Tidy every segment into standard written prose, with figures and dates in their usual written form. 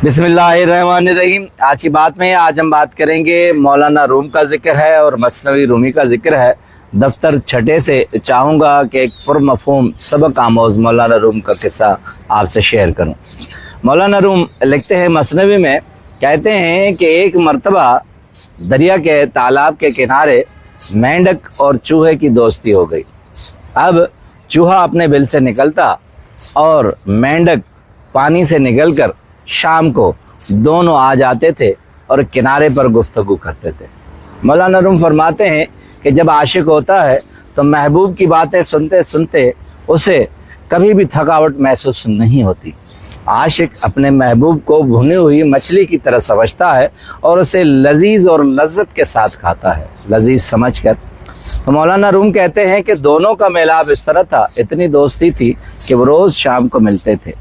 बिस्मिल्लाहिर्रहमानिर्रहीम। आज की बात में आज हम बात करेंगे मौलाना रूम का जिक्र है और मसनवी रूमी का जिक्र है। दफ्तर छठे से चाहूँगा कि एक पुरमफ़हूम सबक आमोज़ मौलाना रूम का किस्सा आपसे शेयर करूँ। मौलाना रूम लिखते हैं मसनवी में, कहते हैं कि एक मर्तबा दरिया के तालाब के किनारे मेंढक और चूहे की दोस्ती हो गई। अब चूहा अपने बिल से निकलता और मेंढक पानी से निकलकर शाम को दोनों आ जाते थे और किनारे पर गुफ्तगू करते थे। मौलाना रूम फरमाते हैं कि जब आशिक होता है तो महबूब की बातें सुनते सुनते उसे कभी भी थकावट महसूस नहीं होती। आशिक अपने महबूब को भुनी हुई मछली की तरह समझता है और उसे लजीज और लज्जत के साथ खाता है, लजीज समझकर। तो मौलाना रूम कहते हैं कि दोनों का मेलाप इस तरह था, इतनी दोस्ती थी कि वो रोज़ शाम को मिलते थे।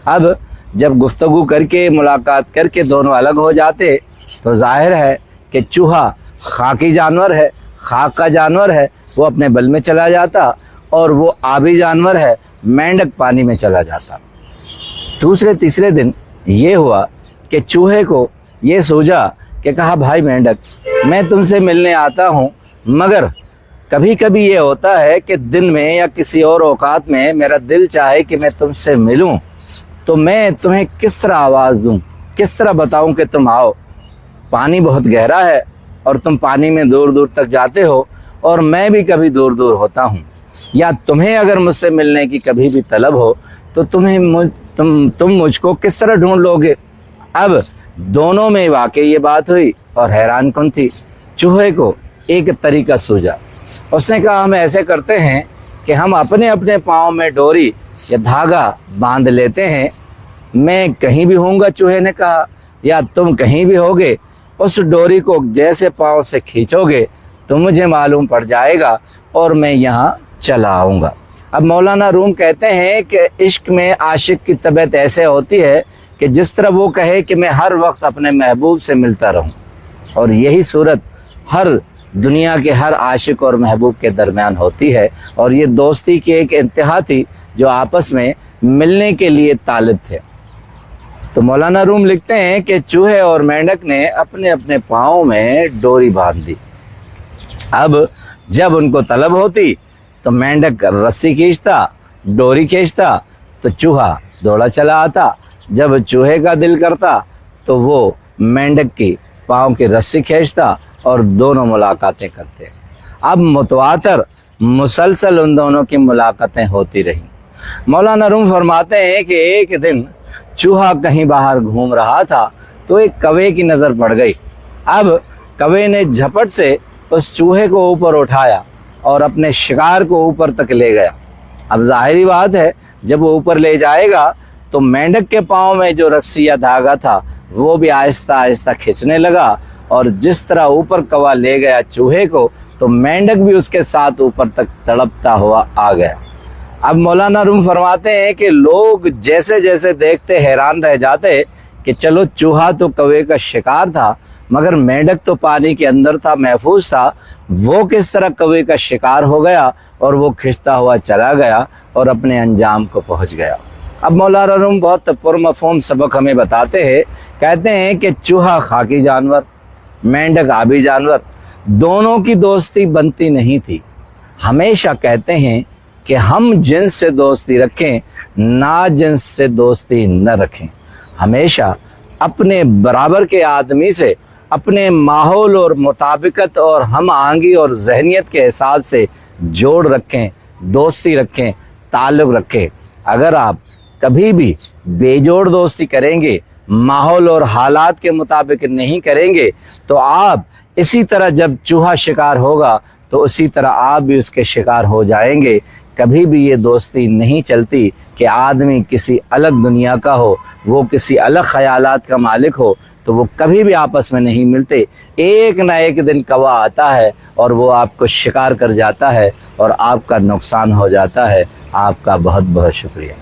अब जब गुफ्तगू करके मुलाकात करके दोनों अलग हो जाते तो जाहिर है कि चूहा खाकी जानवर है, खाक का जानवर है, वो अपने बल में चला जाता और वो आबी जानवर है, मेंढक पानी में चला जाता। दूसरे तीसरे दिन ये हुआ कि चूहे को ये सूझा कि कहा, भाई मेंढक, मैं तुमसे मिलने आता हूँ, मगर कभी कभी ये होता है कि दिन में या किसी और औकात में मेरा दिल चाहे कि मैं तुमसे मिलूं, तो मैं तुम्हें किस तरह आवाज़ दूं, किस तरह बताऊं कि तुम आओ। पानी बहुत गहरा है और तुम पानी में दूर दूर तक जाते हो और मैं भी कभी दूर दूर होता हूं। या तुम्हें अगर मुझसे मिलने की कभी भी तलब हो तो तुम मुझको किस तरह ढूंढ लोगे। अब दोनों में वाकई ये बात हुई और हैरान कन थी। चूहे को एक तरीका सूझा। उसने कहा, हम ऐसे करते हैं कि हम अपने अपने पाँव में डोरी या धागा बांध लेते हैं। मैं कहीं भी होऊंगा, चूहे ने कहा, या तुम कहीं भी होगे, उस डोरी को जैसे पाँव से खींचोगे तो मुझे मालूम पड़ जाएगा और मैं यहाँ चला आऊँगा। अब मौलाना रूम कहते हैं कि इश्क में आशिक की तबीयत ऐसे होती है कि जिस तरह वो कहे कि मैं हर वक्त अपने महबूब से मिलता रहूँ, और यही सूरत हर दुनिया के हर आशिक और महबूब के दरमियान होती है। और ये दोस्ती की एक इंतहा थी जो आपस में मिलने के लिए तालिब थे। तो मौलाना रूम लिखते हैं कि चूहे और मेंढक ने अपने अपने पाँव में डोरी बांध दी। अब जब उनको तलब होती तो मेंढक रस्सी खींचता, डोरी खींचता, तो चूहा दौड़ा चला आता। जब चूहे का दिल करता तो वो मेंढक की पाँव की रस्सी खींचता और दोनों मुलाकातें करते। अब मुतवातर मुसलसल उन दोनों की मुलाकातें होती रहीं। मौलाना रूम फरमाते हैं कि एक दिन चूहा कहीं बाहर घूम रहा था तो एक कौवे की नज़र पड़ गई। अब कौवे ने झपट से उस चूहे को ऊपर उठाया और अपने शिकार को ऊपर तक ले गया। अब जाहिरी बात है, जब वो ऊपर ले जाएगा तो मेंढक के पाँव में जो रस्सी या धागा था वो भी आहिस्ता आहिस्ता खींचने लगा, और जिस तरह ऊपर कौवा ले गया चूहे को, तो मेंढक भी उसके साथ ऊपर तक तड़पता हुआ आ गया। अब मौलाना रूम फरमाते हैं कि लोग जैसे जैसे देखते हैरान रह जाते कि चलो चूहा तो कौवे का शिकार था, मगर मेंढक तो पानी के अंदर था, महफूज था, वो किस तरह कौवे का शिकार हो गया और वो खिंचता हुआ चला गया और अपने अंजाम को पहुंच गया। अब मौलाना रूम बहुत पुरमफ़हूम सबक हमें बताते हैं। कहते हैं कि चूहा खाकी जानवर, मेंढक आबी जानवर, दोनों की दोस्ती बनती नहीं थी। हमेशा कहते हैं कि हम जिन्स से दोस्ती रखें, ना जिन्स से दोस्ती न रखें। हमेशा अपने बराबर के आदमी से अपने माहौल और मुताबिकत और हम आहंगी और जहनियत के हिसाब से जोड़ रखें, दोस्ती रखें, ताल्लुक़ रखें। अगर आप कभी भी बेजोड़ दोस्ती करेंगे, माहौल और हालात के मुताबिक नहीं करेंगे, तो आप इसी तरह जब चूहा शिकार होगा तो उसी तरह आप भी उसके शिकार हो जाएंगे। कभी भी ये दोस्ती नहीं चलती कि आदमी किसी अलग दुनिया का हो, वो किसी अलग ख्यालात का मालिक हो, तो वो कभी भी आपस में नहीं मिलते। एक ना एक दिन कौवा आता है और वो आपको शिकार कर जाता है और आपका नुकसान हो जाता है। आपका बहुत बहुत शुक्रिया।